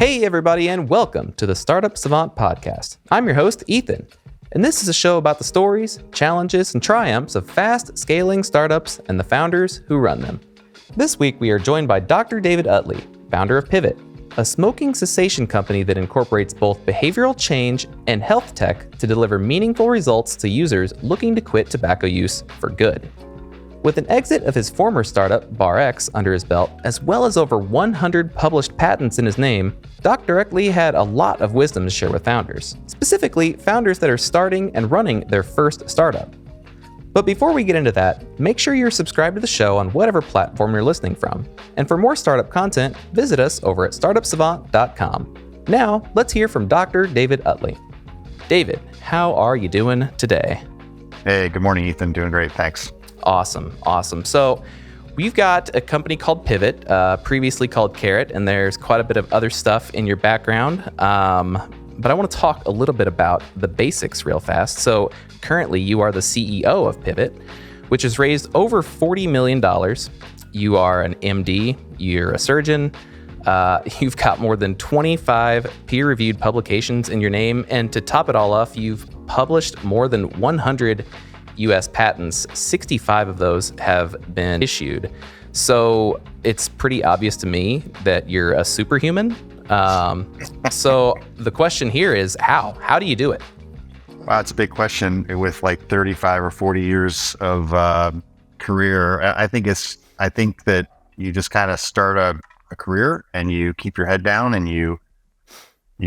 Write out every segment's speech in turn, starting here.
Hey everybody, and welcome to the Startup Savant podcast. I'm your host, Ethan, and this is a show about the stories, challenges, and triumphs of fast-scaling startups and the founders who run them. This week we are joined by Dr. David Utley, founder of Pivot, a smoking cessation company that incorporates both behavioral change and health tech to deliver meaningful results to users looking to quit tobacco use for good. With an exit of his former startup, BARRX, under his belt, as well as over 100 published patents in his name, Dr. Utley had a lot of wisdom to share with founders, specifically founders that are starting and running their first startup. But before we get into that, make sure you're subscribed to the show on whatever platform you're listening from. And for more startup content, visit us over at startupsavant.com. Now, let's hear from Dr. David Utley. David, how are you doing today? Hey, good morning, Ethan. Doing great, thanks. Awesome. So we've got a company called Pivot, previously called Carrot, and there's quite a bit of other stuff in your background. But I want to talk a little bit about the basics real fast. So currently you are the CEO of Pivot, which has raised over $40 million. You are an MD, you're a surgeon, you've got more than 25 peer-reviewed publications in your name, and to top it all off, you've published more than 100 US patents. 65 of those have been issued. So it's pretty obvious to me that you're a superhuman. So the question here is how? How do you do it? Wow, it's a big question with like 35 or 40 years of career. I think that you just kind of start a career and you keep your head down and you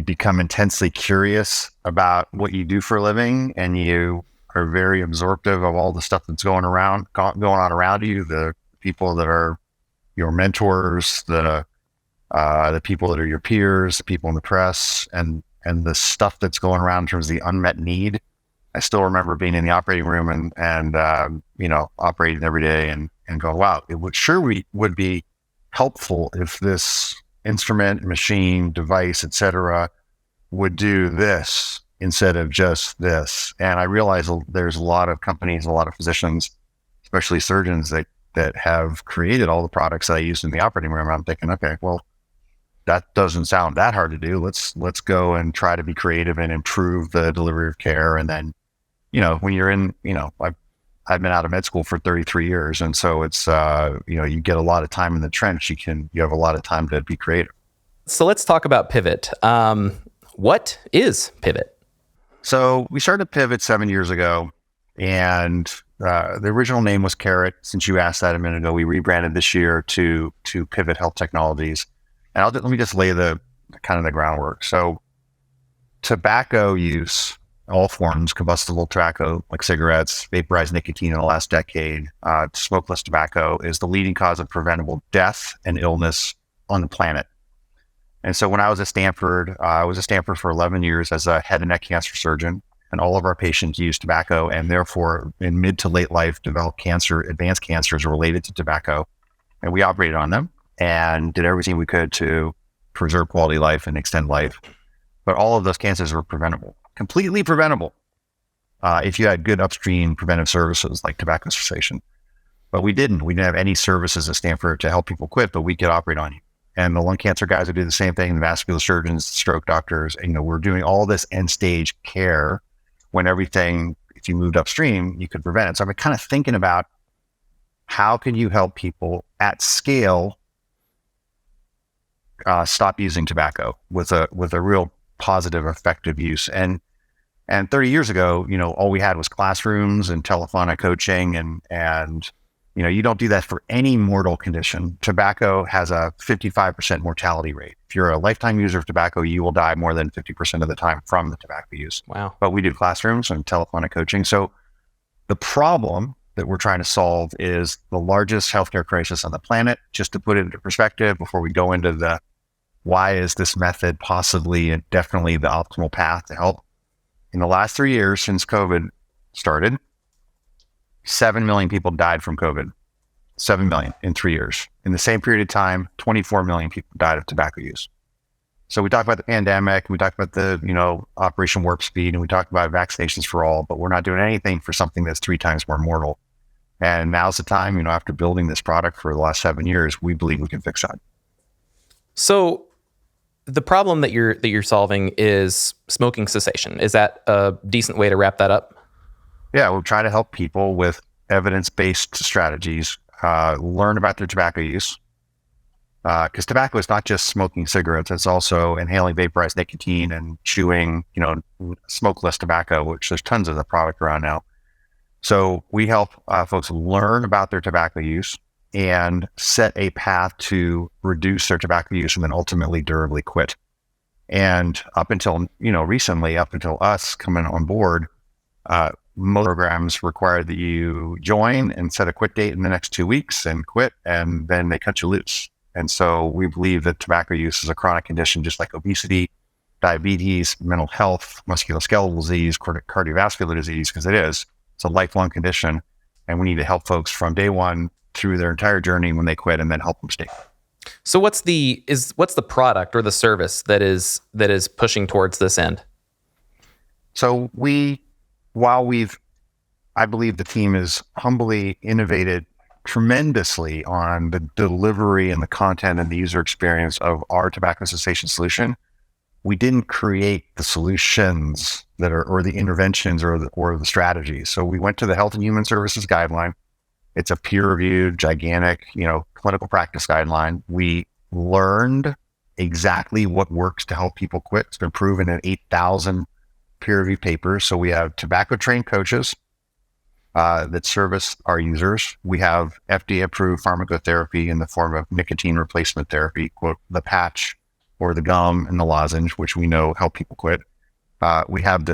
become intensely curious about what you do for a living, and you are very absorptive of all the stuff that's going on around you, the people that are your mentors, the people that are your peers, the people in the press, and the stuff that's going around in terms of the unmet need. I still remember being in the operating room and operating every day and go, wow, it would be helpful if this instrument, machine, device, etc., would do this instead of just this. And I realize there's a lot of companies, a lot of physicians, especially surgeons that have created all the products that I use in the operating room. I'm thinking, okay, well, that doesn't sound that hard to do. Let's go and try to be creative and improve the delivery of care. And then, when you're in, I've been out of med school for 33 years. And so it's, you get a lot of time in the trench. You have a lot of time to be creative. So let's talk about Pivot. What is Pivot? So we started Pivot 7 years ago, and the original name was Carrot. Since you asked that a minute ago, we rebranded this year to Pivot Health Technologies. And let me just lay the groundwork. So tobacco use, all forms, combustible tobacco like cigarettes, vaporized nicotine in the last decade, smokeless tobacco is the leading cause of preventable death and illness on the planet. And so when I was at Stanford, for 11 years as a head and neck cancer surgeon, and all of our patients used tobacco and therefore in mid to late life developed advanced cancers related to tobacco. And we operated on them and did everything we could to preserve quality life and extend life. But all of those cancers were preventable, completely preventable, if you had good upstream preventive services like tobacco cessation. But we didn't have any services at Stanford to help people quit, but we could operate on you. And the lung cancer guys would do the same thing, the vascular surgeons, stroke doctors, we're doing all this end stage care when everything, if you moved upstream, you could prevent it. So I've been kind of thinking about how can you help people at scale stop using tobacco with a real positive, effective use. And 30 years ago, all we had was classrooms and telephonic coaching and you don't do that for any mortal condition. Tobacco has a 55% mortality rate. If you're a lifetime user of tobacco, you will die more than 50% of the time from the tobacco use. Wow. But we do classrooms and telephonic coaching. So the problem that we're trying to solve is the largest healthcare crisis on the planet. Just to put it into perspective before we go into the why is this method possibly and definitely the optimal path to help. In the last 3 years since COVID started, 7 million people died from COVID. 7 million in 3 years. In the same period of time, 24 million people died of tobacco use. So we talked about the pandemic, we talked about the, Operation Warp Speed, and we talked about vaccinations for all, but we're not doing anything for something that's 3 times more mortal. And now's the time, after building this product for the last 7 years, we believe we can fix that. So the problem that you're solving is smoking cessation. Is that a decent way to wrap that up? Yeah, we'll try to help people with evidence-based strategies learn about their tobacco use. Because tobacco is not just smoking cigarettes; it's also inhaling vaporized nicotine and chewing, smokeless tobacco, which there's tons of the product around now. So we help folks learn about their tobacco use and set a path to reduce their tobacco use and then ultimately durably quit. And up until, recently, up until us coming on board, most programs require that you join and set a quit date in the next 2 weeks and quit, and then they cut you loose. And so we believe that tobacco use is a chronic condition, just like obesity, diabetes, mental health, musculoskeletal disease, cardiovascular disease, because it is. It's a lifelong condition, and we need to help folks from day one through their entire journey when they quit, and then help them stay. So what's the product or the service that is pushing towards this end? So I believe the team has humbly innovated tremendously on the delivery and the content and the user experience of our tobacco cessation solution. We didn't create the solutions or the interventions or the strategies. So we went to the Health and Human Services guideline. It's a peer-reviewed, gigantic, clinical practice guideline. We learned exactly what works to help people quit. It's been proven in 8,000 peer-reviewed papers. So we have tobacco-trained coaches that service our users. We have FDA-approved pharmacotherapy in the form of nicotine replacement therapy, quote, the patch or the gum and the lozenge, which we know help people quit. We have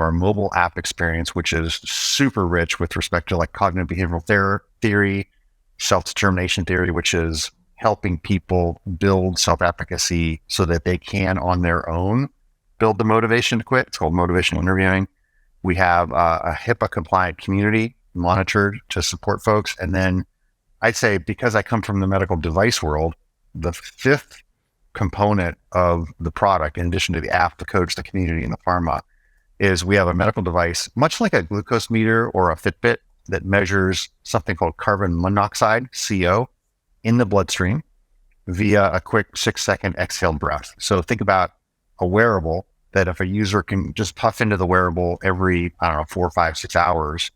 our mobile app experience, which is super rich with respect to like cognitive behavioral theory, self-determination theory, which is helping people build self-efficacy so that they can on their own build the motivation to quit. It's called motivational interviewing. We have a HIPAA compliant community monitored to support folks. And then I'd say, because I come from the medical device world, the fifth component of the product, in addition to the app, the coach, the community, and the pharma, is we have a medical device, much like a glucose meter or a Fitbit, that measures something called carbon monoxide, CO, in the bloodstream via a quick 6-second exhaled breath. So think about a wearable that if a user can just puff into the wearable every, 4, 5, 6 hours,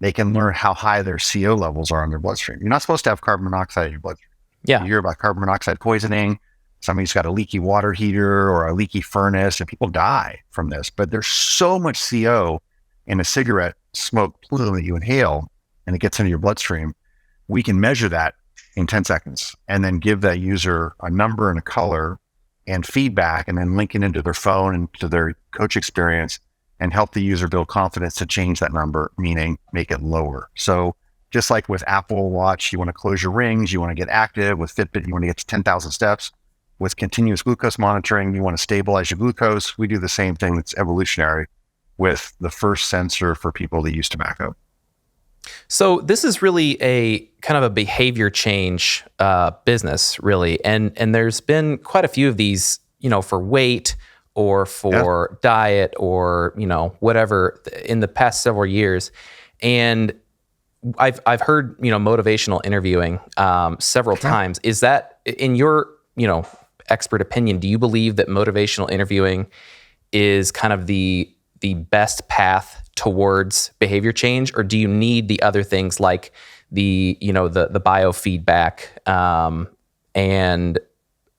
they can learn how high their CO levels are in their bloodstream. You're not supposed to have carbon monoxide in your bloodstream. Yeah. You hear about carbon monoxide poisoning. Somebody's got a leaky water heater or a leaky furnace, and people die from this. But there's so much CO in a cigarette smoke plume that you inhale, and it gets into your bloodstream. We can measure that in 10 seconds and then give that user a number and a color and feedback, and then link it into their phone and to their coach experience and help the user build confidence to change that number, meaning make it lower. So just like with Apple Watch, you want to close your rings, you want to get active. With Fitbit, you want to get to 10,000 steps. With continuous glucose monitoring, you want to stabilize your glucose. We do the same thing that's evolutionary with the first sensor for people that use tobacco. So this is really a kind of a behavior change business, really. And there's been quite a few of these, for weight or for diet or, whatever in the past several years. And I've heard, motivational interviewing several times. Is that, in your, expert opinion, do you believe that motivational interviewing is kind of the best path towards behavior change, or do you need the other things like the biofeedback and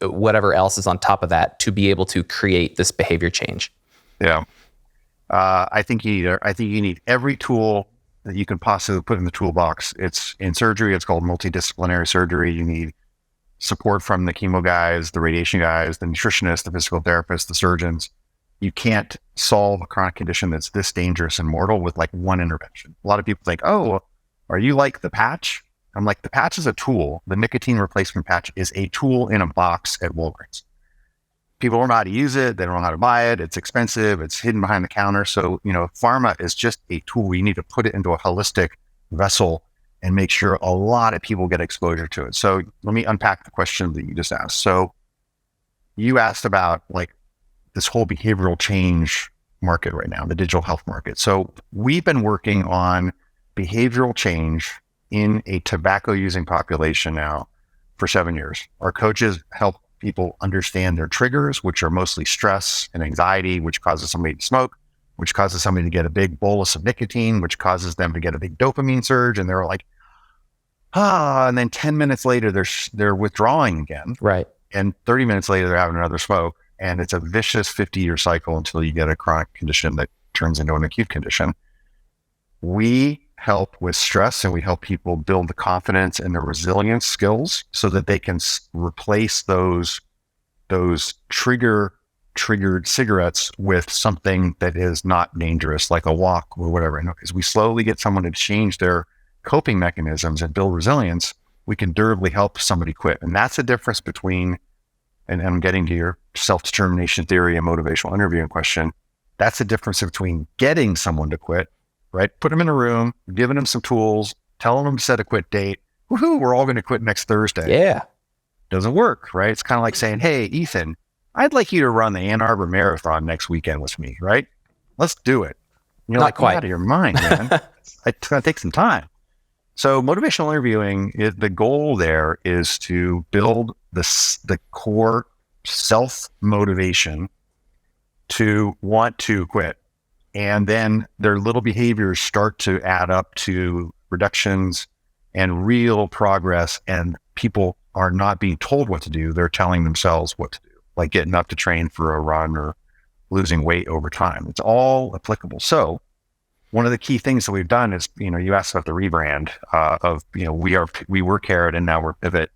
whatever else is on top of that to be able to create this behavior change? Yeah, I think you need every tool that you can possibly put in the toolbox. It's in surgery. It's called multidisciplinary surgery. You need support from the chemo guys, the radiation guys, the nutritionists, the physical therapists, the surgeons. You can't solve a chronic condition that's this dangerous and mortal with like one intervention. A lot of people think, oh, are you like the patch? I'm like, the patch is a tool. The nicotine replacement patch is a tool in a box at Walgreens. People don't know how to use it. They don't know how to buy it. It's expensive. It's hidden behind the counter. So, pharma is just a tool. You need to put it into a holistic vessel and make sure a lot of people get exposure to it. So let me unpack the question that you just asked. So you asked about like this whole behavioral change market right now, the digital health market. So we've been working on behavioral change in a tobacco using population now for 7 years. Our coaches help people understand their triggers, which are mostly stress and anxiety, which causes somebody to smoke, which causes somebody to get a big bolus of nicotine, which causes them to get a big dopamine surge. And they're like, and then 10 minutes later, they're withdrawing again. Right. And 30 minutes later, they're having another smoke. And it's a vicious 50-year cycle until you get a chronic condition that turns into an acute condition. We help with stress, and we help people build the confidence and the resilience skills so that they can replace those triggered cigarettes with something that is not dangerous, like a walk or whatever. And as we slowly get someone to change their coping mechanisms and build resilience, we can durably help somebody quit. And that's the difference between, and I'm getting to your self-determination theory and motivational interviewing question. That's the difference between getting someone to quit, right? Put them in a room, giving them some tools, telling them to set a quit date. Woohoo, we're all going to quit next Thursday. Yeah. Doesn't work, right? It's kind of like saying, hey, Ethan, I'd like you to run the Ann Arbor Marathon next weekend with me, right? Let's do it. You're Not like, quite. You're out of your mind, man. It's going to take some time. So motivational interviewing, the goal there is to build the core self-motivation to want to quit. And then their little behaviors start to add up to reductions and real progress. And people are not being told what to do. They're telling themselves what to do, like getting up to train for a run or losing weight over time. It's all applicable. So one of the key things that we've done is, you asked about the rebrand we were Carrot and now we're Pivot.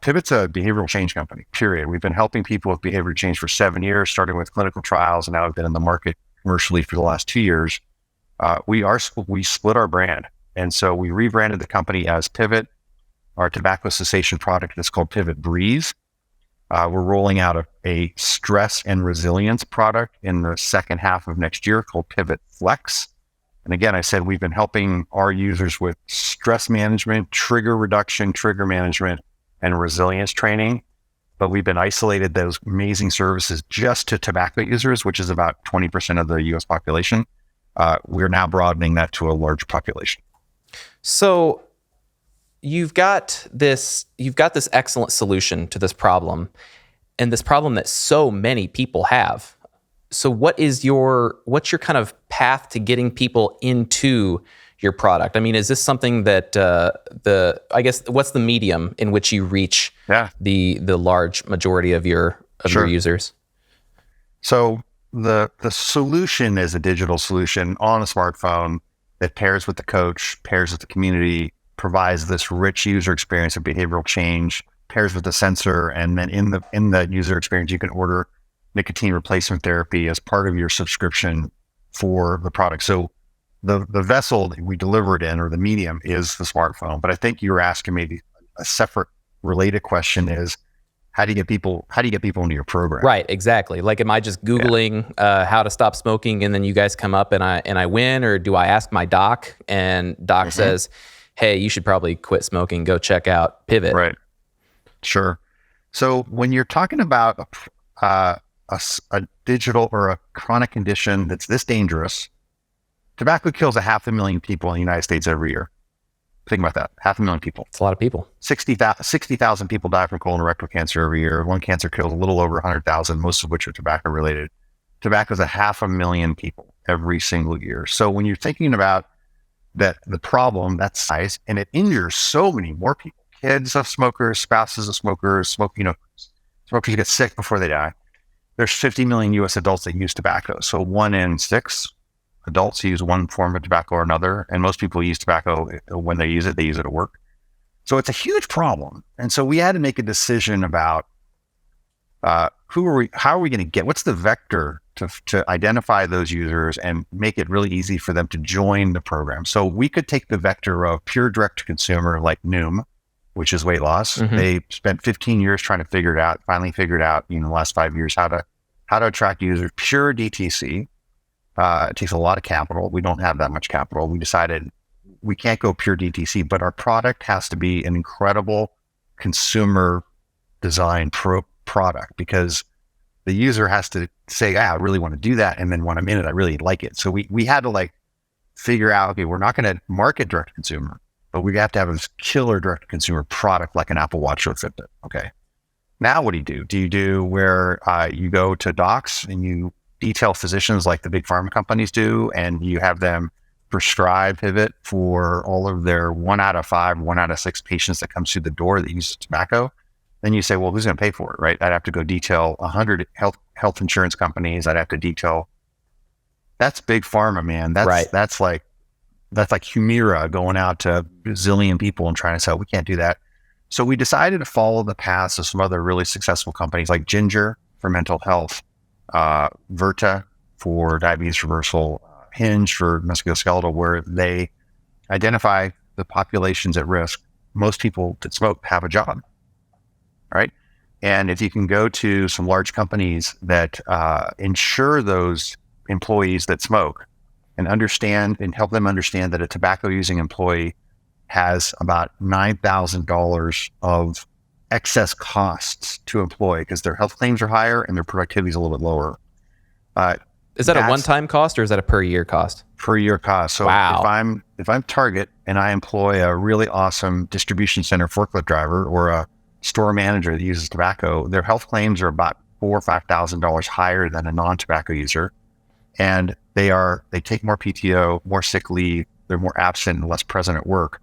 Pivot's a behavioral change company, period. We've been helping people with behavior change for 7 years, starting with clinical trials, and now we've been in the market commercially for the last 2 years. We split our brand. And so we rebranded the company as Pivot. Our tobacco cessation product is called Pivot Breeze. We're rolling out a stress and resilience product in the second half of next year called Pivot Flex. And again, I said we've been helping our users with stress management, trigger reduction, trigger management, and resilience training. But we've been isolated those amazing services just to tobacco users, which is about 20% of the US population. We're now broadening that to a large population. So you've got this excellent solution to this problem, and this problem that so many people have. So what's your kind of path to getting people into your product? I mean, is this something that what's the medium in which you reach the large majority of your users? So the solution is a digital solution on a smartphone that pairs with the coach, pairs with the community, provides this rich user experience of behavioral change, pairs with the sensor, and then in the user experience, you can order nicotine replacement therapy as part of your subscription for the product. So the vessel that we deliver it in, or the medium, is the smartphone. But I think you're asking maybe a separate related question is, how do you get people into your program? Right, exactly. Like, am I just Googling how to stop smoking, and then you guys come up and I win, or do I ask my doc and doc says, hey, you should probably quit smoking, go check out Pivot? Right. Sure. So when you're talking about a digital or a chronic condition that's this dangerous, tobacco kills 500,000 people in the United States every year. Think about that. 500,000 people. It's a lot of people. 60,000 people die from colon and rectal cancer every year. Lung cancer kills a little over 100,000, most of which are tobacco related. Tobacco is 500,000 people every single year. So when you're thinking about that, the problem, that size, and it injures so many more people. Kids of smokers, spouses of smokers, smokers get sick before they die. There's 50 million US adults that use tobacco. So 1 in 6 adults use one form of tobacco or another. And most people use tobacco when they use it at work. So it's a huge problem. And so we had to make a decision about how are we going to get, what's the vector to identify those users and make it really easy for them to join the program. So we could take the vector of pure direct to consumer, like Noom, which is weight loss. They spent 15 years trying to figure it out, finally figured out, in the last 5 years, how to attract users. Pure DTC. It takes a lot of capital. We don't have that much capital. We decided we can't go pure DTC, but our product has to be an incredible consumer design product, because the user has to say, I really want to do that. And then when I'm in it, I really like it. So we had to figure out, okay, we're not going to market direct to consumer, but we have to have this killer direct to consumer product like an Apple Watch or Fitbit. Okay. Now what do you do? Do you do where you go to docs and you detail physicians like the big pharma companies do, and you have them prescribe Pivot for all of their 1 out of 5, 1 out of 6 patients that comes through the door that uses tobacco? Then you say, well, who's going to pay for it, right? I'd have to go detail 100 health insurance companies. I'd have to detail. That's big pharma, man. That's like Humira going out to a bazillion people and trying to sell. We can't do that. So we decided to follow the paths of some other really successful companies like Ginger for mental health, Virta for diabetes reversal, Hinge for musculoskeletal, where they identify the populations at risk. Most people that smoke have a job, right? And if you can go to some large companies that insure those employees that smoke and understand and help them understand that a tobacco using employee has about $9,000 of excess costs to employ because their health claims are higher and their productivity is a little bit lower. Is that a one-time cost or is that a per year cost? Per year cost. So wow. if I'm Target and I employ a really awesome distribution center forklift driver or a store manager that uses tobacco, their health claims are about $4,000 or $5,000 higher than a non-tobacco user, and they take more PTO, more sick leave, they're more absent and less present at work.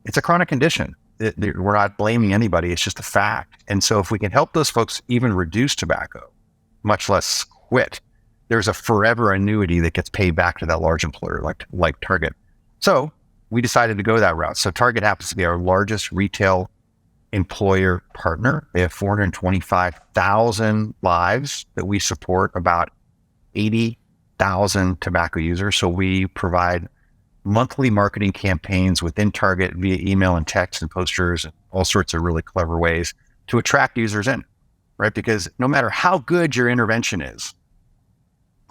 It's a chronic condition. We're not blaming anybody. It's just a fact. And so if we can help those folks even reduce tobacco, much less quit, there's a forever annuity that gets paid back to that large employer like Target. So we decided to go that route. So Target happens to be our largest retail employer partner. They have 425,000 lives that we support, about 80,000 tobacco users. So we provide monthly marketing campaigns within Target via email and text and posters and all sorts of really clever ways to attract users in, right? Because no matter how good your intervention is,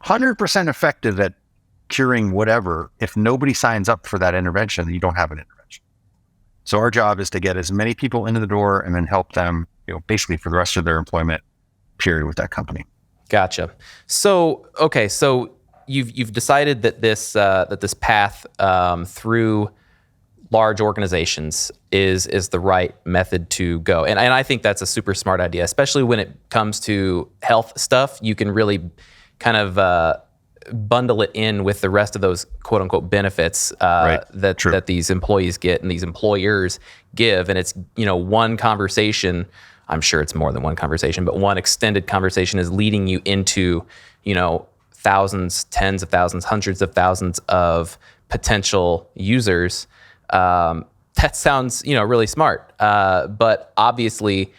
100% effective at curing whatever, if nobody signs up for that intervention, you don't have an intervention. So our job is to get as many people into the door and then help them, basically for the rest of their employment period with that company. Gotcha. So, okay. So you've decided that this path through large organizations is the right method to go. And I think that's a super smart idea, especially when it comes to health stuff. You can really kind of bundle it in with the rest of those quote unquote benefits that these employees get and these employers give. And it's, one conversation, I'm sure it's more than one conversation, but one extended conversation is leading you into, thousands, tens of thousands, hundreds of thousands of potential users. That sounds, really smart. But obviously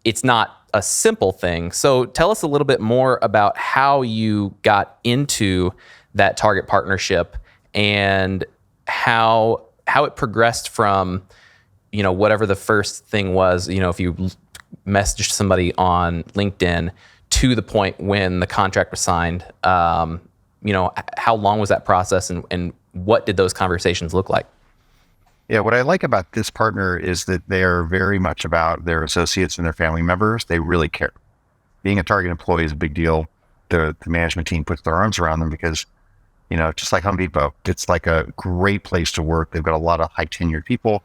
it's not a simple thing. So tell us a little bit more about how you got into that Target partnership and how it progressed from, whatever the first thing was, if you messaged somebody on LinkedIn to the point when the contract was signed. How long was that process and what did those conversations look like? Yeah, what I like about this partner is that they are very much about their associates and their family members. They really care. Being a Target employee is a big deal. The management team puts their arms around them because, just like Home Depot, it's like a great place to work. They've got a lot of high tenured people.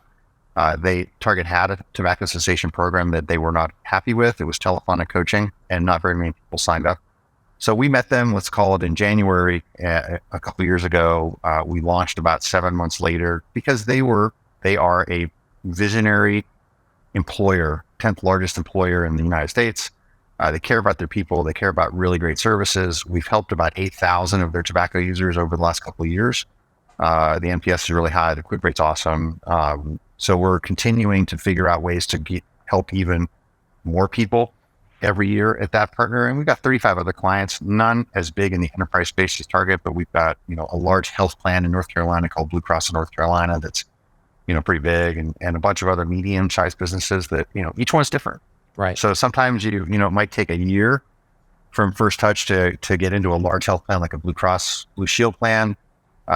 Target had a tobacco cessation program that they were not happy with. It was telephonic coaching and not very many people signed up. So we met them, let's call it in January, a couple of years ago. We launched about 7 months later because they are a visionary employer, 10th largest employer in the United States. They care about their people. They care about really great services. We've helped about 8,000 of their tobacco users over the last couple of years. The NPS is really high. The quit rate's awesome. So we're continuing to figure out ways to help even more people every year at that partner. And we've got 35 other clients, none as big in the enterprise space as Target, but we've got, a large health plan in North Carolina called Blue Cross of North Carolina that's, pretty big, and a bunch of other medium-sized businesses that, each one's different. Right. So sometimes it might take a year from first touch to get into a large health plan like a Blue Cross Blue Shield plan.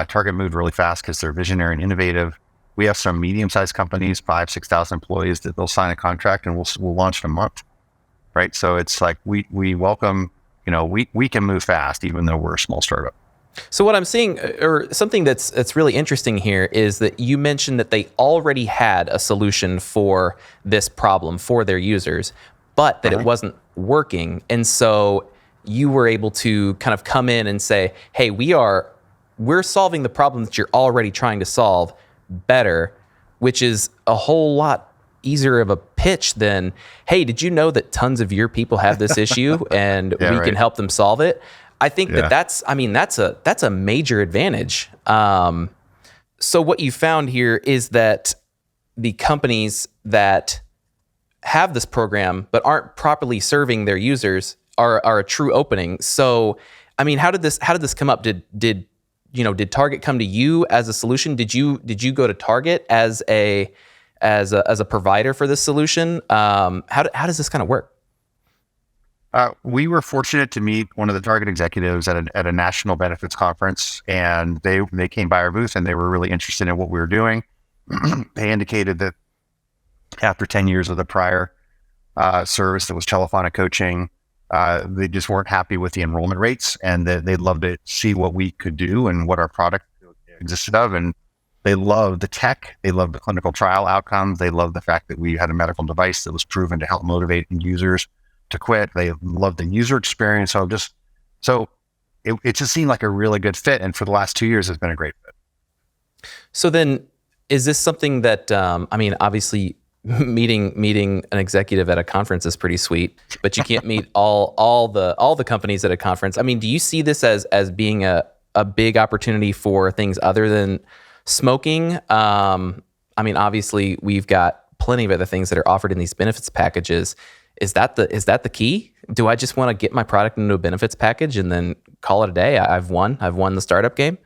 Target moved really fast because they're visionary and innovative. We have some medium-sized companies, 5,000, 6,000 employees that they'll sign a contract and we'll launch in a month. Right. So it's like we welcome, we can move fast even though we're a small startup. So what I'm seeing, or something that's really interesting here, is that you mentioned that they already had a solution for this problem for their users, but that it wasn't working. And so you were able to kind of come in and say, hey, we're solving the problem that you're already trying to solve better, which is a whole lot easier of a pitch than, hey, did you know that tons of your people have this issue and we can help them solve it? I think that's a major advantage. So what you found here is that the companies that have this program but aren't properly serving their users are a true opening. So, I mean, how did this come up? Did Target come to you as a solution? Did you go to Target as a provider for this solution? How does this kind of work? We were fortunate to meet one of the Target executives at a national benefits conference, and they came by our booth and they were really interested in what we were doing. They indicated that after 10 years of the prior service that was telephonic coaching, they just weren't happy with the enrollment rates, and they'd love to see what we could do and what our product existed of. And they loved the tech. They loved the clinical trial outcomes. They loved the fact that we had a medical device that was proven to help motivate users to quit. They loved the user experience. So it just seemed like a really good fit. And for the last 2 years, it's been a great fit. So then, is this something that, obviously meeting an executive at a conference is pretty sweet, but you can't meet all the companies at a conference. I mean, do you see this as being a big opportunity for things other than smoking? Obviously we've got plenty of other things that are offered in these benefits packages. Is that the key? Do I just want to get my product into a benefits package and then call it a day? I've won the startup game.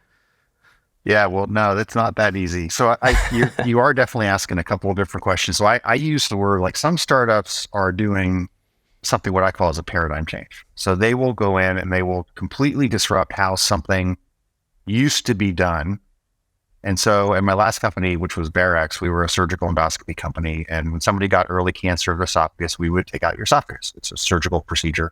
Yeah, well, no, that's not that easy. So you are definitely asking a couple of different questions. So I use the word, like, some startups are doing something what I call as a paradigm change. So they will go in and they will completely disrupt how something used to be done. And so at my last company, which was BARRX, we were a surgical endoscopy company. And when somebody got early cancer of the esophagus, we would take out your esophagus. It's a surgical procedure.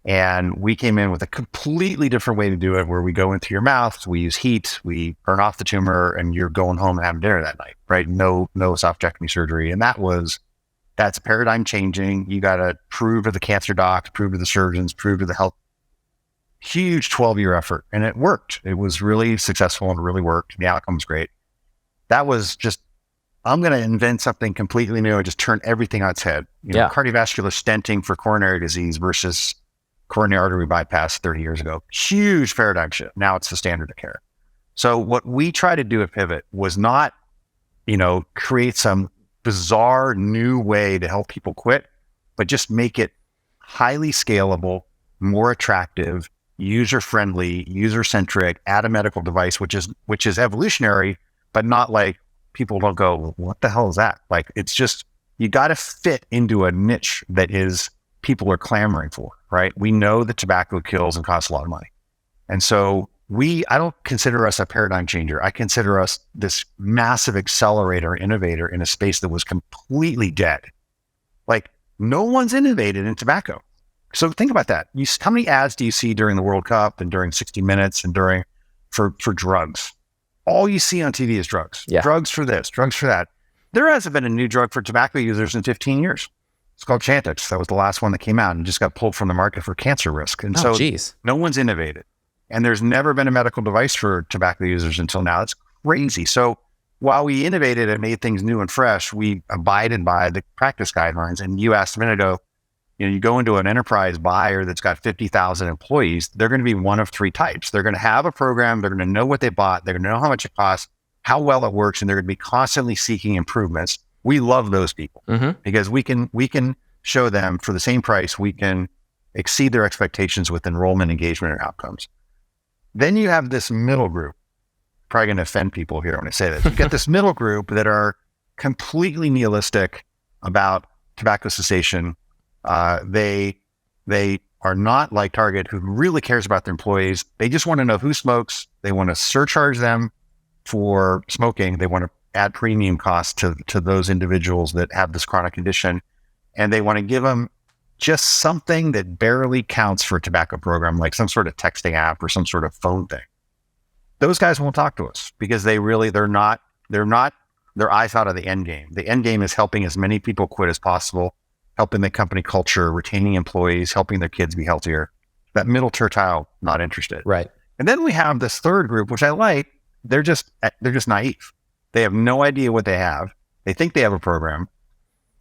And we came in with a completely different way to do it, where we go into your mouth, we use heat, we burn off the tumor, and you're going home and having dinner that night, right? No esophagectomy surgery. And that's paradigm changing. You got to prove to the cancer docs, prove to the surgeons, prove to the health. Huge 12-year effort. And it worked. It was really successful and really worked. The outcome was great. That was just, I'm going to invent something completely new and just turn everything on its head. Cardiovascular stenting for coronary disease versus coronary artery bypass 30 years ago. Huge paradigm shift. Now it's the standard of care. So what we try to do at Pivot was not, create some bizarre new way to help people quit, but just make it highly scalable, more attractive, user-friendly, user-centric, add a medical device, which is evolutionary, but not like people don't go, well, what the hell is that? Like, it's just, you got to fit into a niche that is people are clamoring for, right? We know that tobacco kills and costs a lot of money. And so I don't consider us a paradigm changer. I consider us this massive accelerator, innovator in a space that was completely dead. Like, no one's innovated in tobacco. So think about that. How many ads do you see during the World Cup and during 60 Minutes and for drugs? All you see on TV is drugs. Yeah. Drugs for this, drugs for that. There hasn't been a new drug for tobacco users in 15 years. It's called Chantix. That was the last one that came out and just got pulled from the market for cancer risk. And no one's innovated. And there's never been a medical device for tobacco users until now. It's crazy. So while we innovated and made things new and fresh, we abided by the practice guidelines. And you asked a minute ago, you go into an enterprise buyer that's got 50,000 employees, they're going to be one of three types. They're going to have a program. They're going to know what they bought. They're going to know how much it costs, how well it works, and they're going to be constantly seeking improvements. We love those people because we can show them for the same price, we can exceed their expectations with enrollment, engagement, and outcomes. Then you have this middle group. Probably going to offend people here when I say this. You get this middle group that are completely nihilistic about tobacco cessation. They are not like Target, who really cares about their employees. They just want to know who smokes. They want to surcharge them for smoking. They want to add premium costs to those individuals that have this chronic condition. And they want to give them just something that barely counts for a tobacco program, like some sort of texting app or some sort of phone thing. Those guys won't talk to us because they're their eyes out of the end game. The end game is helping as many people quit as possible helping the company culture, retaining employees, helping their kids be healthier. That middle tertile, not interested. Right. And then we have this third group, which I like. They're just naive. They have no idea what they have. They think they have a program.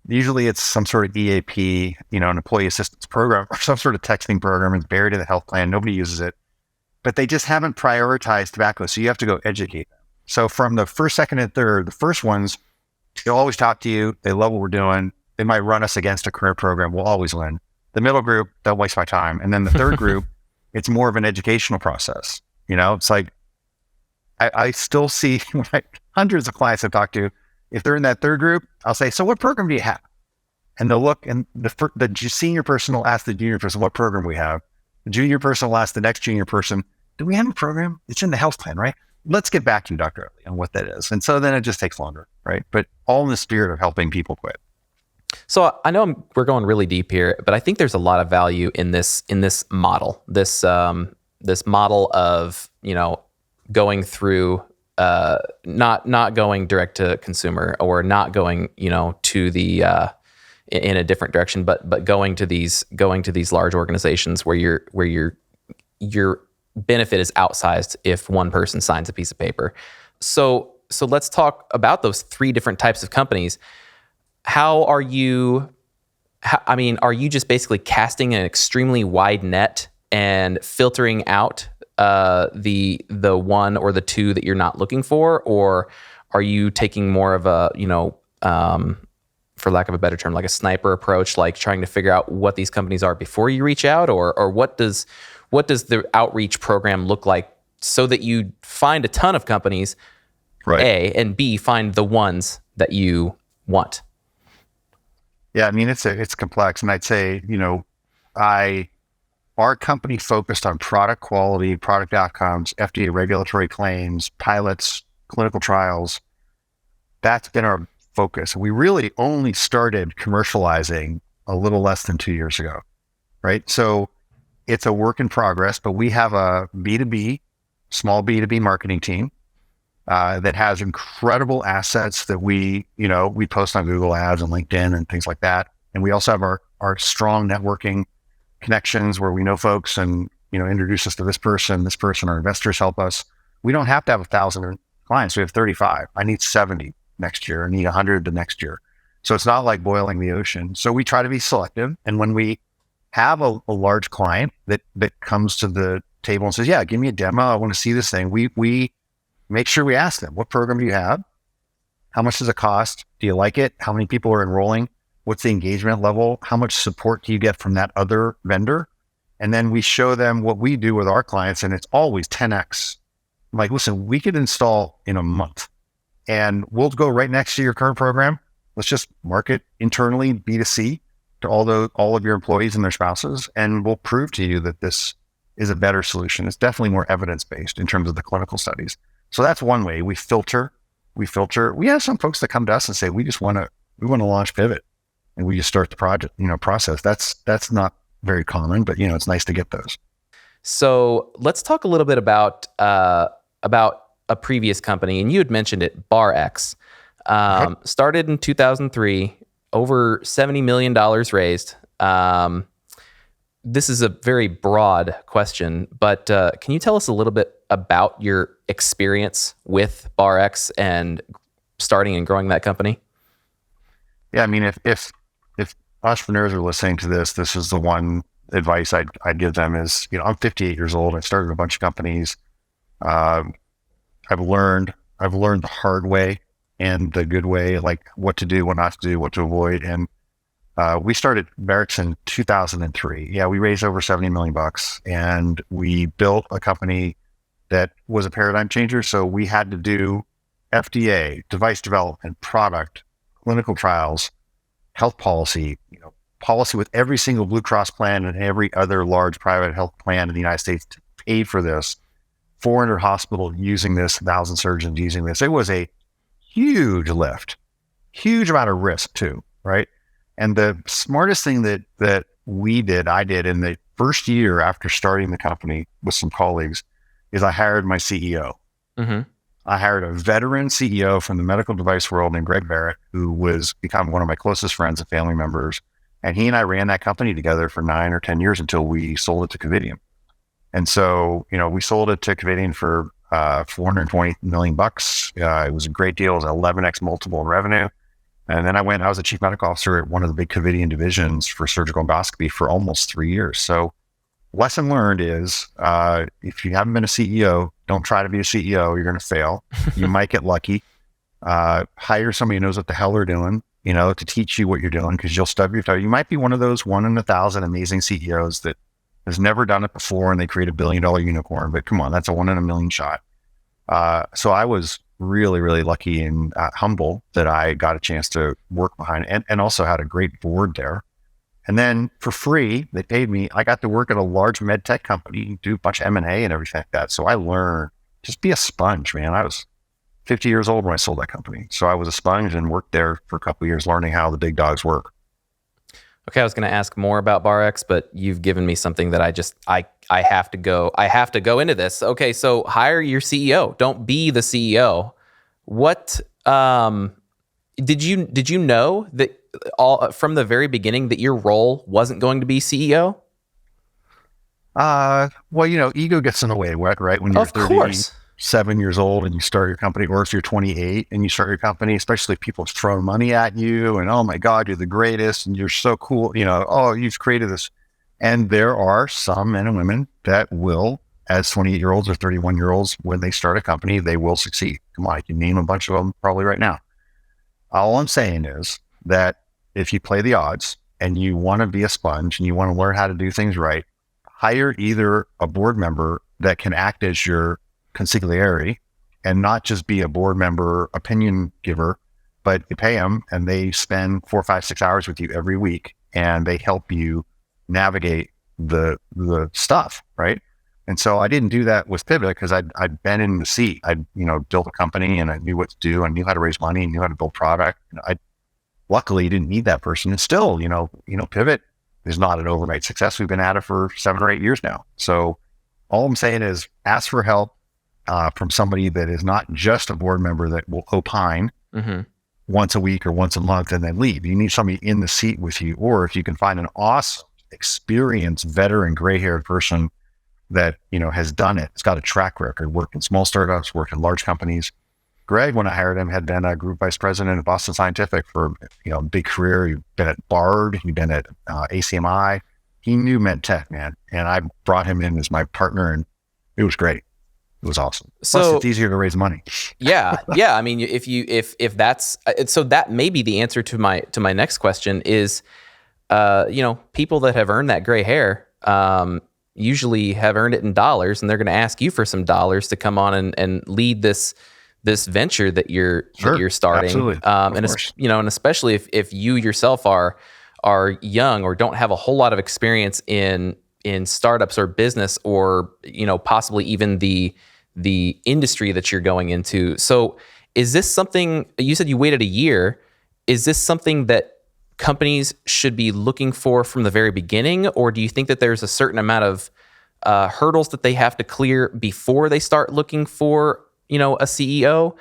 Usually it's some sort of EAP, an employee assistance program or some sort of texting program. It's buried in the health plan. Nobody uses it, but they just haven't prioritized tobacco. So you have to go educate them. So from the first, second, and third, the first ones, they'll always talk to you. They love what we're doing. They might run us against a career program. We'll always win. The middle group, they'll waste my time. And then the third group, it's more of an educational process. It's like, I still see hundreds of clients I've talked to. If they're in that third group, I'll say, so what program do you have? And they'll look, and the senior person will ask the junior person what program we have. The junior person will ask the next junior person, do we have a program? It's in the health plan, right? Let's get back to you, Dr. Utley, on what that is. And so then it just takes longer, right? But all in the spirit of helping people quit. So I know we're going really deep here, but I think there's a lot of value in this model, this model of, going through, not going direct to consumer or not going, to the, in a different direction, but going to these large organizations where your benefit is outsized if one person signs a piece of paper. So let's talk about those three different types of companies. Are you just basically casting an extremely wide net and filtering out the one or the two that you're not looking for, or are you taking more of a, for lack of a better term, like a sniper approach, like trying to figure out what these companies are before you reach out, or what does the outreach program look like so that you find a ton of companies, right. A, and B, find the ones that you want? Yeah, it's complex, and I'd say, our company focused on product quality, product outcomes, FDA regulatory claims, pilots, clinical trials. That's been our focus. We really only started commercializing a little less than 2 years ago, right? So it's a work in progress, but we have a B2B, small B2B marketing team that has incredible assets that we post on Google Ads and LinkedIn and things like that. And we also have our strong networking connections where we know folks and, introduce us to this person, our investors help us. We don't have to have 1,000 clients. We have 35. I need 70 next year. I need 100 the next year. So it's not like boiling the ocean. So we try to be selective. And when we have a large client that comes to the table and says, yeah, give me a demo. I want to see this thing. We make sure we ask them, what program do you have? How much does it cost? Do you like it? How many people are enrolling? What's the engagement level? How much support do you get from that other vendor? And then we show them what we do with our clients, and it's always 10x. I'm like, listen, we could install in a month and we'll go right next to your current program. Let's just market internally, B2C, to all of your employees and their spouses, and we'll prove to you that this is a better solution. It's definitely more evidence-based in terms of the clinical studies. So that's one way we filter. We have some folks that come to us and say, we want to launch Pivot, and we just start the project, process. That's not very common, but it's nice to get those. So let's talk a little bit about a previous company, and you had mentioned it, BARRX. Started in 2003, over $70 million raised. This is a very broad question, but can you tell us a little bit about your experience with BARRX and starting and growing that company? Yeah, if entrepreneurs are listening to this is the one advice I'd give them is, I'm 58 years old. I started a bunch of companies. I've learned the hard way and the good way, like what to do, what not to do, what to avoid. And we started BARRX in 2003. Yeah, we raised over $70 million, and we built a company that was a paradigm changer. So we had to do FDA, device development, product, clinical trials, health policy, policy with every single Blue Cross plan and every other large private health plan in the United States to pay for this. 400 hospitals using this, 1,000 surgeons using this. It was a huge lift, huge amount of risk too, right? And the smartest thing that I did in the first year after starting the company with some colleagues is I hired my CEO. Mm-hmm. I hired a veteran CEO from the medical device world named Greg Barrett, who was become one of my closest friends and family members. And he and I ran that company together for 9 or 10 years until we sold it to Covidian. And so, we sold it to Covidian for $420 million. It was a great deal. It was an 11x multiple in revenue. And then I was a chief medical officer at one of the big Covidian divisions for surgical endoscopy for almost 3 years. So lesson learned is, if you haven't been a CEO, don't try to be a CEO. You're going to fail. You might get lucky. Hire somebody who knows what the hell they're doing, to teach you what you're doing, because you'll stub your toe. You might be one of those 1 in 1,000 amazing CEOs that has never done it before and they create $1 billion unicorn, but come on, that's a 1 in a million shot. So I was really, really lucky and humble that I got a chance to work behind it, and also had a great board there. And then for free, they paid me. I got to work at a large med tech company, do a bunch of M&A and everything like that. So I learned, just be a sponge, man. I was 50 years old when I sold that company. So I was a sponge and worked there for a couple of years, learning how the big dogs work. Okay, I was going to ask more about BARRX, but you've given me something that I have to go into this. Okay, so hire your CEO. Don't be the CEO. What did you know that all from the very beginning that your role wasn't going to be CEO? Well, ego gets in the way, right? When you're 37 years old and you start your company, or if you're 28 and you start your company, especially if people throw money at you and, oh my God, you're the greatest and you're so cool, oh, you've created this. And there are some men and women that will, as 28-year-olds or 31-year-olds, when they start a company, they will succeed. Come on, I can name a bunch of them probably right now. All I'm saying is that if you play the odds and you want to be a sponge and you want to learn how to do things right, hire either a board member that can act as your consigliere and not just be a board member opinion giver, but you pay them and they spend 4, 5, 6 hours with you every week and they help you navigate the stuff, right? And so I didn't do that with Pivot because I'd been in the seat. I'd built a company and I knew what to do. I knew how to raise money and knew how to build product. I luckily didn't need that person. And still, Pivot is not an overnight success. We've been at it for 7 or 8 years now. So all I'm saying is ask for help from somebody that is not just a board member that will opine once a week or once a month and then leave. You need somebody in the seat with you, or if you can find an awesome, experienced, veteran, gray-haired person that has done it. It's got a track record, worked in small startups, worked in large companies. Greg, when I hired him, had been a group vice president at Boston Scientific for a big career. He'd been at Bard, he'd been at ACMI. He knew med tech, man, and I brought him in as my partner, and it was great. It was awesome. So, plus, it's easier to raise money. yeah. I mean, if that's so, that may be the answer to my next question is, people that have earned that gray hair usually have earned it in dollars, and they're going to ask you for some dollars to come on and lead this venture that you're starting. Absolutely. And especially if you yourself are young or don't have a whole lot of experience in startups or business, or possibly even the industry that you're going into. So is this something, you said you waited a year, is this something that companies should be looking for from the very beginning, or do you think that there's a certain amount of hurdles that they have to clear before they start looking for a CEO?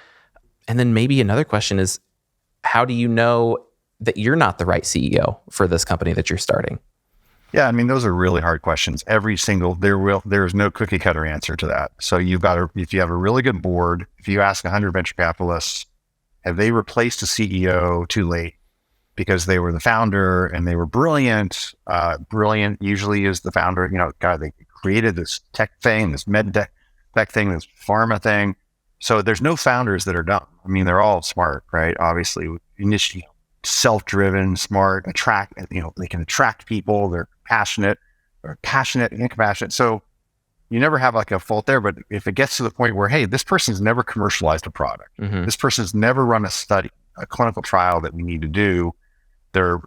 And then maybe another question is, how do you know that you're not the right CEO for this company that you're starting? Yeah, I mean, those are really hard questions. There's no cookie cutter answer to that. So if you have a really good board, if you ask 100 venture capitalists, have they replaced a CEO too late because they were the founder and they were brilliant? Brilliant usually is the founder. God, they created this tech thing, this med tech thing, this pharma thing. So there's no founders that are dumb. I mean, they're all smart, right? Obviously, initially self-driven, smart, they can attract people. They're passionate and incompassionate. So you never have like a fault there. But if it gets to the point where, hey, this person's never commercialized a product, this person's never run a study, a clinical trial that we need to do, they're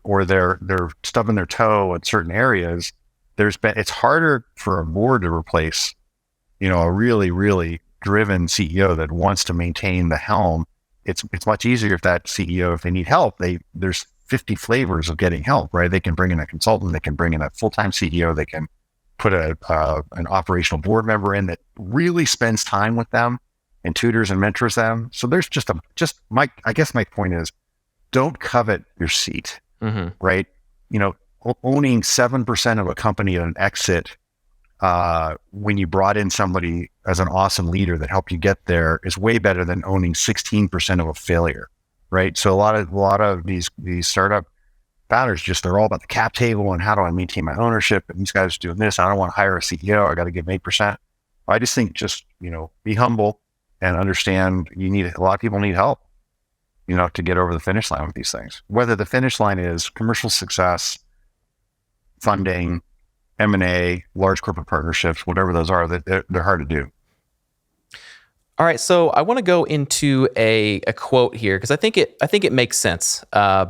stubbing their toe in certain areas. It's harder for a board to replace, a really, really driven CEO that wants to maintain the helm. It's much easier if that CEO, if they need help, there's 50 flavors of getting help, right? They can bring in a consultant, they can bring in a full-time CEO, they can put an operational board member in that really spends time with them and tutors and mentors them. So there's I guess my point is, don't covet your seat, right? owning 7% of a company at an exit, when you brought in somebody as an awesome leader that helped you get there, is way better than owning 16% of a failure, right? So a lot of these startup founders they're all about the cap table and how do I maintain my ownership, and these guys are doing this. I don't want to hire a CEO. I got to give them 8%. I just think be humble and understand a lot of people need help, to get over the finish line with these things. Whether the finish line is commercial success, funding, M&A, large corporate partnerships, whatever those are, they're hard to do. All right, so I want to go into a quote here because I think it makes sense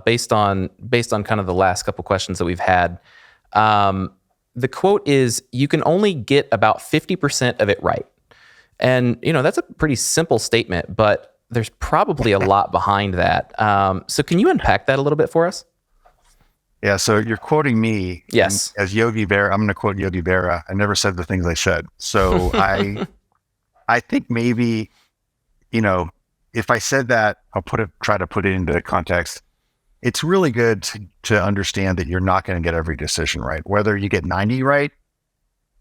based on kind of the last couple questions that we've had. The quote is, "You can only get about 50% of it right," and that's a pretty simple statement, but there's probably a lot behind that. So can you unpack that a little bit for us? Yeah, so you're quoting me. Yes. As Yogi Berra. I'm going to quote Yogi Berra. I never said the things I said. So I think maybe, if I said that, I'll try to put it into context. It's really good to understand that you're not going to get every decision right. Whether you get 90 right,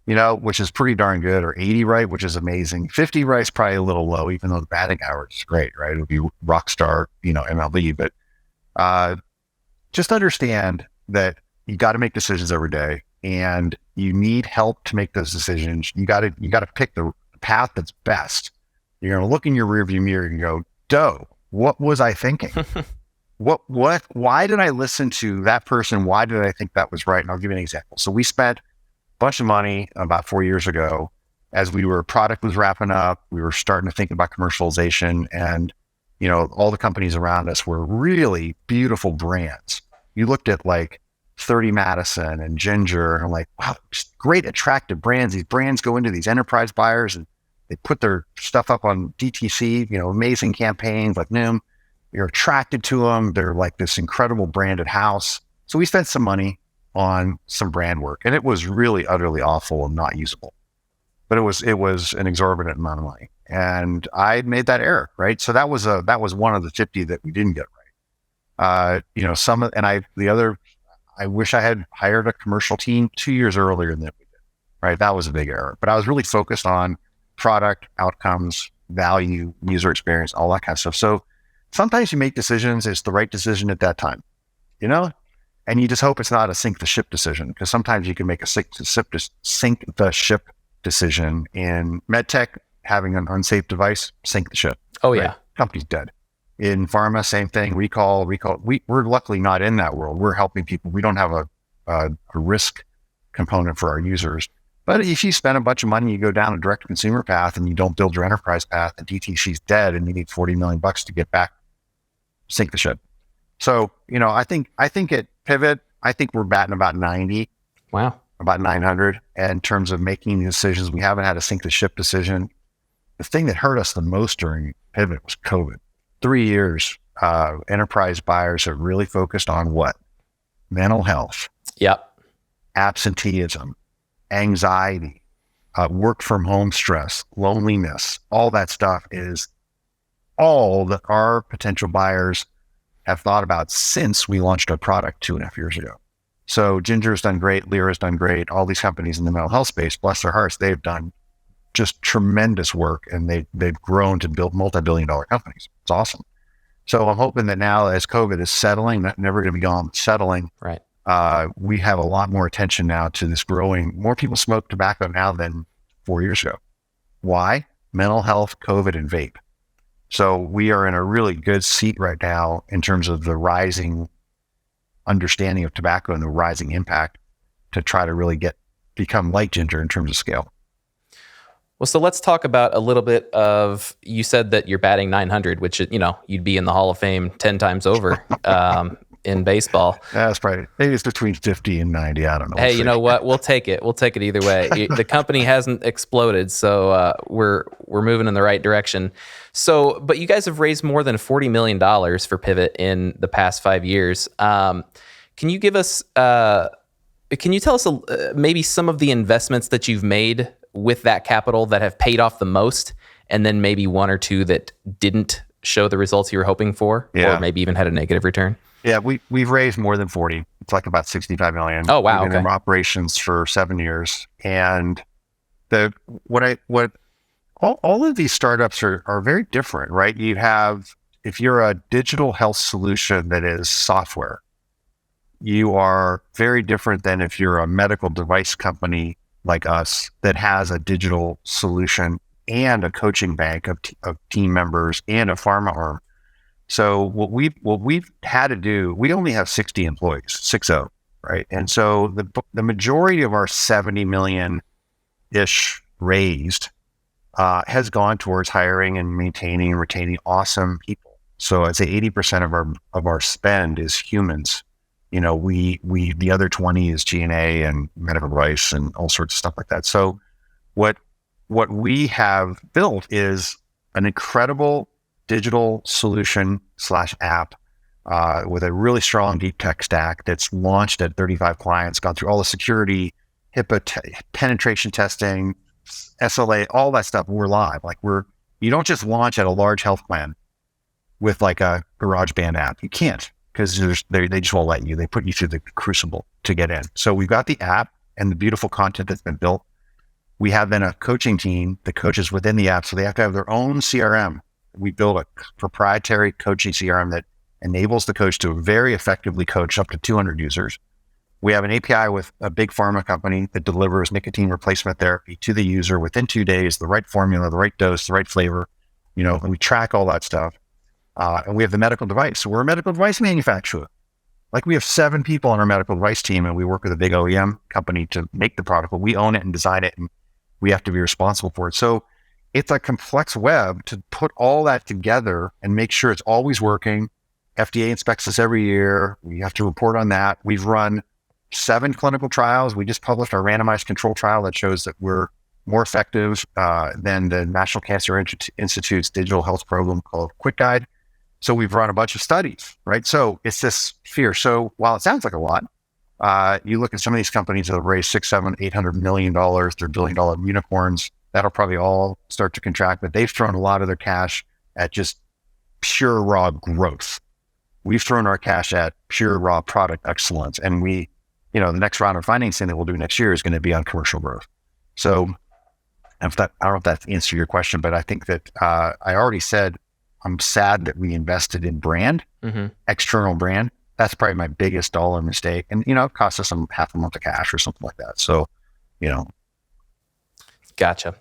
which is pretty darn good, or 80 right, which is amazing. 50 right is probably a little low, even though the batting average is great, right? It would be rock star, MLB. But just understand that you got to make decisions every day, and you need help to make those decisions. You got to pick the path that's best. You're going to look in your rearview mirror and go, "Doe, what was I thinking? Why did I listen to that person? Why did I think that was right?" And I'll give you an example. So we spent a bunch of money about 4 years ago as product was wrapping up. We were starting to think about commercialization, and all the companies around us were really beautiful brands. You looked at like 30 Madison and Ginger, and I'm like, wow, just great, attractive brands. These brands go into these enterprise buyers and they put their stuff up on DTC, amazing campaigns like Noom. You're attracted to them. They're like this incredible branded house. So we spent some money on some brand work, and it was really utterly awful and not usable. But it was an exorbitant amount of money, and I made that error, right? So that was one of the 50 that we didn't get right. I wish I had hired a commercial team 2 years earlier than we did, right? That was a big error. But I was really focused on product, outcomes, value, user experience, all that kind of stuff. So sometimes you make decisions, it's the right decision at that time, and you just hope it's not a sink the ship decision, because sometimes you can make a sink the ship decision. In medtech, having an unsafe device, sink the ship. Oh, right? yeah. Company's dead. In pharma, same thing. Recall. We're luckily not in that world. We're helping people. We don't have a risk component for our users. But if you spend a bunch of money, you go down a direct consumer path and you don't build your enterprise path, and DTC's dead and you need $40 million to get back, sink the ship. So, I think at Pivot, I think we're batting about 90. Wow. About 900. And in terms of making decisions, we haven't had a sink the ship decision. The thing that hurt us the most during Pivot was COVID. 3 years, enterprise buyers have really focused on what? Mental health. Yep. Absenteeism, anxiety, work from home stress, loneliness. All that stuff is all that our potential buyers have thought about since we launched our product 2.5 years ago. So Ginger's done great, Lyra's done great. All these companies in the mental health space, bless their hearts, they've done just tremendous work, and they've grown to build multi-billion-dollar companies. It's awesome. So I'm hoping that now, as COVID is settling, never going to be gone, settling, right? We have a lot more attention now to this growing. More people smoke tobacco now than 4 years ago. Why? Mental health, COVID, and vape. So we are in a really good seat right now in terms of the rising understanding of tobacco and the rising impact to try to really become like Ginger in terms of scale. Well, so let's talk about a little bit of, you said that you're batting 900, which, you'd be in the Hall of Fame 10 times over in baseball. That's probably, maybe it's between 50 and 90. I don't know. Hey, you know what? We'll take it. We'll take it either way. The company hasn't exploded, so we're moving in the right direction. So, but you guys have raised more than $40 million for Pivot in the past 5 years. Can you give us, can you tell us maybe some of the investments that you've made with that capital that have paid off the most, and then maybe one or two that didn't show the results you were hoping for, or maybe even had a negative return? Yeah, we've raised more than 40. It's like about 65 million. Oh, wow. We've been in operations for 7 years. And all of these startups are very different, right? If you're a digital health solution that is software, you are very different than if you're a medical device company like us that has a digital solution and a coaching bank of team members and a pharma arm. So what we've had to do, we only have 60 employees, 60, right? And so the majority of our 70 million-ish raised has gone towards hiring and maintaining and retaining awesome people. So I'd say 80% of our spend is humans. You know, the other 20 is G&A and medical device and all sorts of stuff like that. So what we have built is an incredible digital solution /app with a really strong deep tech stack that's launched at 35 clients, gone through all the security, HIPAA penetration testing, SLA, all that stuff. We're live. You don't just launch at a large health plan with like a GarageBand app. You can't, because they just won't let you. They put you through the crucible to get in. So we've got the app and the beautiful content that's been built. We have then a coaching team that coaches within the app. So they have to have their own CRM. We built a proprietary coaching CRM that enables the coach to very effectively coach up to 200 users. We have an API with a big pharma company that delivers nicotine replacement therapy to the user within 2 days, the right formula, the right dose, the right flavor, and we track all that stuff. And we have the medical device. So we're a medical device manufacturer. We have 7 people on our medical device team, and we work with a big OEM company to make the product, but we own it and design it, and we have to be responsible for it. So it's a complex web to put all that together and make sure it's always working. FDA inspects us every year. We have to report on that. We've run 7 clinical trials. We just published our randomized control trial that shows that we're more effective than the National Cancer Institute's digital health program called Quick Guide. So we've run a bunch of studies, right? So it's this fear. So while it sounds like a lot, you look at some of these companies that have raised $600, $700, $800 million, they're billion-dollar unicorns. That'll probably all start to contract, but they've thrown a lot of their cash at just pure raw growth. We've thrown our cash at pure raw product excellence. And the next round of financing that we'll do next year is going to be on commercial growth. So I don't know if that answered your question, but I think that I already said I'm sad that we invested in brand, external brand. That's probably my biggest dollar mistake. And, it cost us half a month of cash or something like that. So, Gotcha.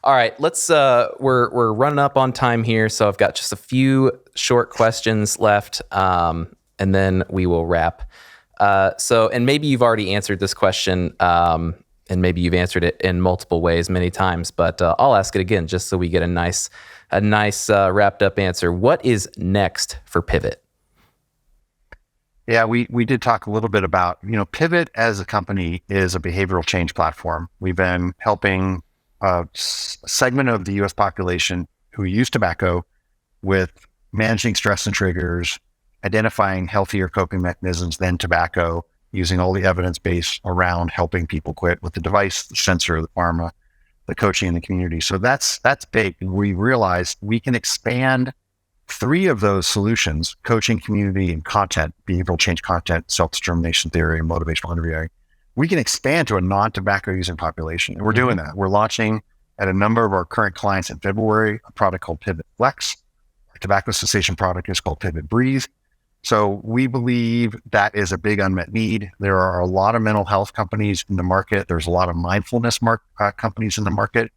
All right, we're running up on time here. So I've got just a few short questions left, and then we will wrap. And maybe you've already answered this question, and maybe you've answered it in multiple ways many times, but I'll ask it again just so we get a nice wrapped up answer. What is next for Pivot? Yeah, we did talk a little bit about, Pivot as a company is a behavioral change platform. We've been helping a segment of the U.S. population who use tobacco with managing stress and triggers, identifying healthier coping mechanisms than tobacco, using all the evidence base around helping people quit with the device, the sensor, the pharma, the coaching, and the community. So that's big. We realized we can expand 3 of those solutions: coaching, community, and content, behavioral change content, self-determination theory, and motivational interviewing. We can expand to a non-tobacco using population. And we're doing that. We're launching at a number of our current clients in February a product called Pivot Flex. Our tobacco cessation product is called Pivot Breathe. So we believe that is a big unmet need. There are a lot of mental health companies in the market. There's a lot of mindfulness companies in the market.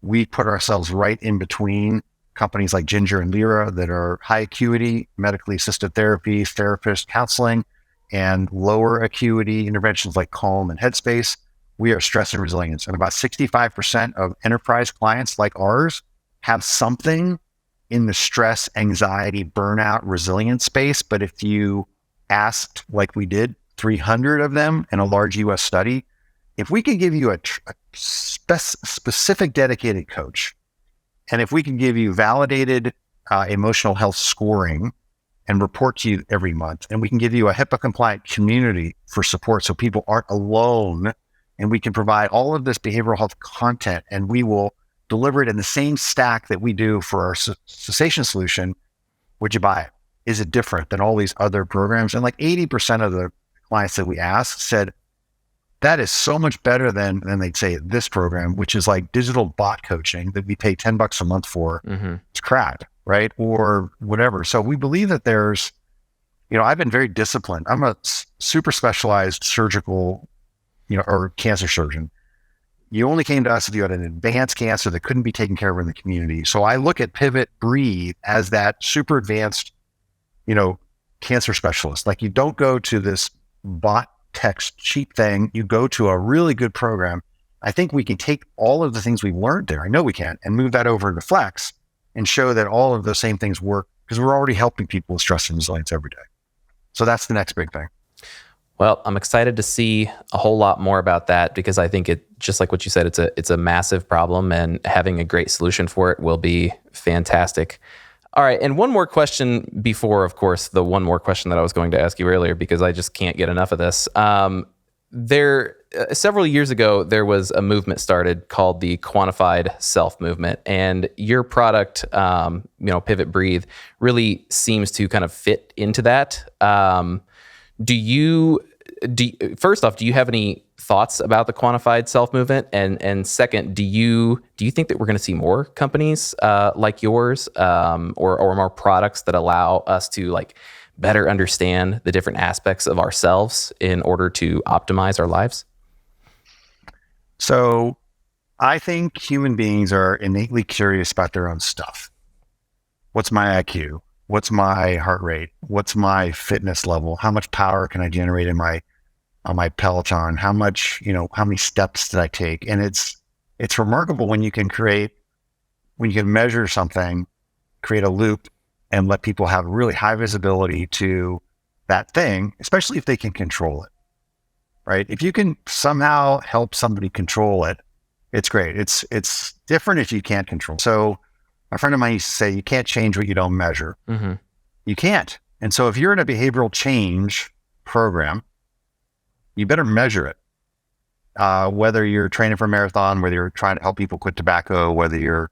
We put ourselves right in between companies like Ginger and Lyra that are high acuity, medically assisted therapy, therapist counseling, and lower acuity interventions like Calm and Headspace. We are stress and resilience. And about 65% of enterprise clients like ours have something in the stress, anxiety, burnout, resilience space. But if you asked, like we did, 300 of them in a large US study, if we could give you a specific dedicated coach, and if we can give you validated emotional health scoring and report to you every month, and we can give you a HIPAA compliant community for support so people aren't alone, and we can provide all of this behavioral health content, and we will deliver it in the same stack that we do for our cessation solution, would you buy it? Is it different than all these other programs? And like 80% of the clients that we asked said, that is so much better than they'd say this program, which is like digital bot coaching that we pay $10 a month for. It's crap, right? Or whatever. So we believe that there's, I've been very disciplined. I'm a super specialized surgical, or cancer surgeon. You only came to us if you had an advanced cancer that couldn't be taken care of in the community. So I look at Pivot Breathe as that super advanced, cancer specialist. Like, you don't go to this bot text cheap thing, you go to a really good program. I think we can take all of the things we've learned there, I know we can, and move that over to Flex and show that all of those same things work, because we're already helping people with stress and resilience every day. So that's the next big thing. Well, I'm excited to see a whole lot more about that, because I think it, just like what you said, it's a massive problem, and having a great solution for it will be fantastic. All right, and one more question before, of course, the one more question that I was going to ask you earlier, because I just can't get enough of this. Several years ago, there was a movement started called the quantified self movement, and your product, Pivot Breathe, really seems to kind of fit into that. First off, do you have any thoughts about the quantified self movement? And second, do you think that we're going to see more companies like yours, or more products that allow us to like better understand the different aspects of ourselves in order to optimize our lives? So I think human beings are innately curious about their own stuff. What's my IQ? What's my heart rate? What's my fitness level? How much power can I generate on my Peloton? How many steps did I take? And it's remarkable when you can measure something, create a loop, and let people have really high visibility to that thing, especially if they can control it, right? If you can somehow help somebody control it, it's great. It's different if you can't control. So a friend of mine used to say, you can't change what you don't measure. Mm-hmm. You can't. And so if you're in a behavioral change program, you better measure it. Whether you're training for a marathon, whether you're trying to help people quit tobacco, whether you're,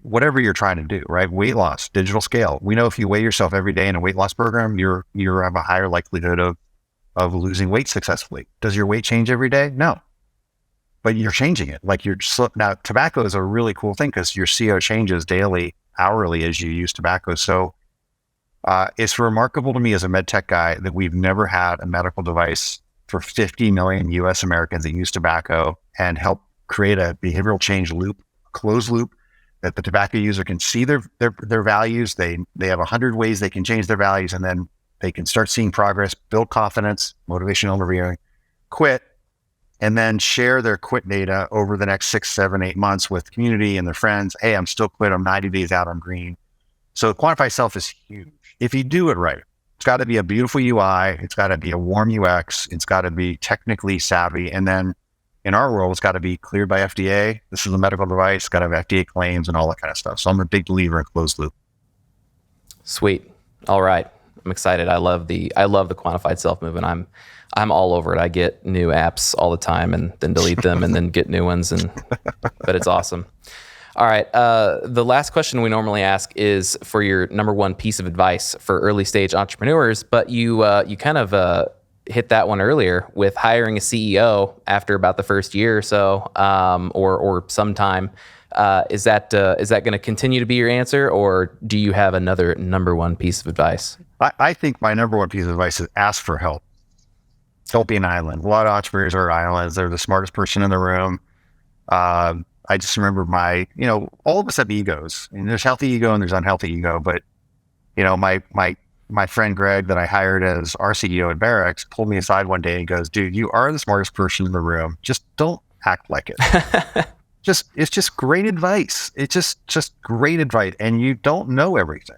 whatever you're trying to do, right? Weight loss, digital scale. We know if you weigh yourself every day in a weight loss program, you have a higher likelihood of losing weight successfully. Does your weight change every day? No. But you're changing it. Now, tobacco is a really cool thing because your CO changes daily, hourly as you use tobacco. So it's remarkable to me as a med tech guy that we've never had a medical device for 50 million US Americans that use tobacco and help create a behavioral change loop, closed loop, that the tobacco user can see their values. They have 100 ways they can change their values, and then they can start seeing progress, build confidence, motivational interviewing, quit, and then share their quit data over the next 6, 7, 8 months with community and their friends. Hey, I'm still quit. I'm 90 days out. I'm green. So quantify self is huge. If you do it right, it's got to be a beautiful UI. It's got to be a warm UX. It's got to be technically savvy. And then in our world, it's got to be cleared by FDA. This is a medical device. It's got to have FDA claims and all that kind of stuff. So I'm a big believer in closed loop. Sweet. All right. I'm excited. I love the quantified self movement. I'm all over it. I get new apps all the time and then delete them and then get new ones. But it's awesome. All right. The last question we normally ask is for your number one piece of advice for early stage entrepreneurs, but you kind of hit that one earlier with hiring a CEO after about the first year or so, or sometime. Is that going to continue to be your answer, or do you have another number one piece of advice? I think my number one piece of advice is ask for help. Don't be an island. A lot of entrepreneurs are islands. They're the smartest person in the room. I just remember all of us have egos, and there's healthy ego and there's unhealthy ego. But, my friend Greg that I hired as our CEO at BARRX pulled me aside one day and goes, dude, you are the smartest person in the room. Just don't act like it. It's just great advice. It's just great advice. And you don't know everything.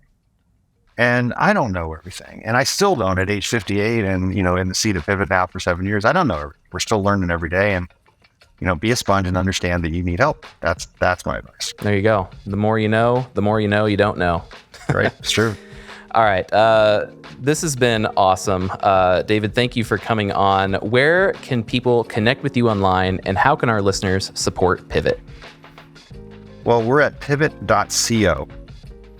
And I don't know everything. And I still don't at age 58 and, in the seat of Pivot now for 7 years. I don't know everything. We're still learning every day. And, be a sponge and understand that you need help. That's my advice. There you go. The more you know you don't know. Right. It's true. All right. This has been awesome. David, thank you for coming on. Where can people connect with you online, and how can our listeners support Pivot? Well, we're at pivot.co.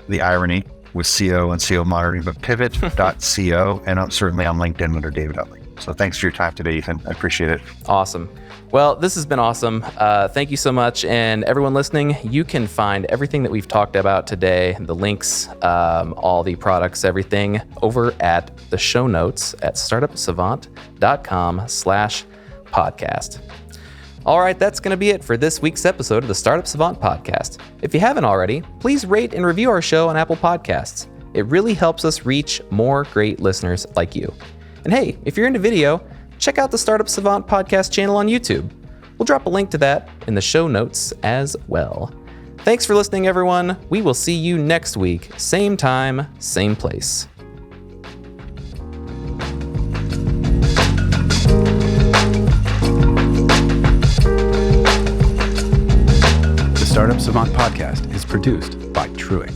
The irony with CO and CO monitoring, but pivot.co. And I'm certainly on LinkedIn under David Utley. So thanks for your time today, Ethan. I appreciate it. Awesome. Well, this has been awesome. Thank you so much. And everyone listening, you can find everything that we've talked about today, the links, all the products, everything over at the show notes at startupsavant.com/podcast. All right, that's going to be it for this week's episode of the Startup Savant podcast. If you haven't already, please rate and review our show on Apple Podcasts. It really helps us reach more great listeners like you. And hey, if you're into video, check out the Startup Savant podcast channel on YouTube. We'll drop a link to that in the show notes as well. Thanks for listening, everyone. We will see you next week, same time, same place. The Startup Savant podcast is produced by Truick.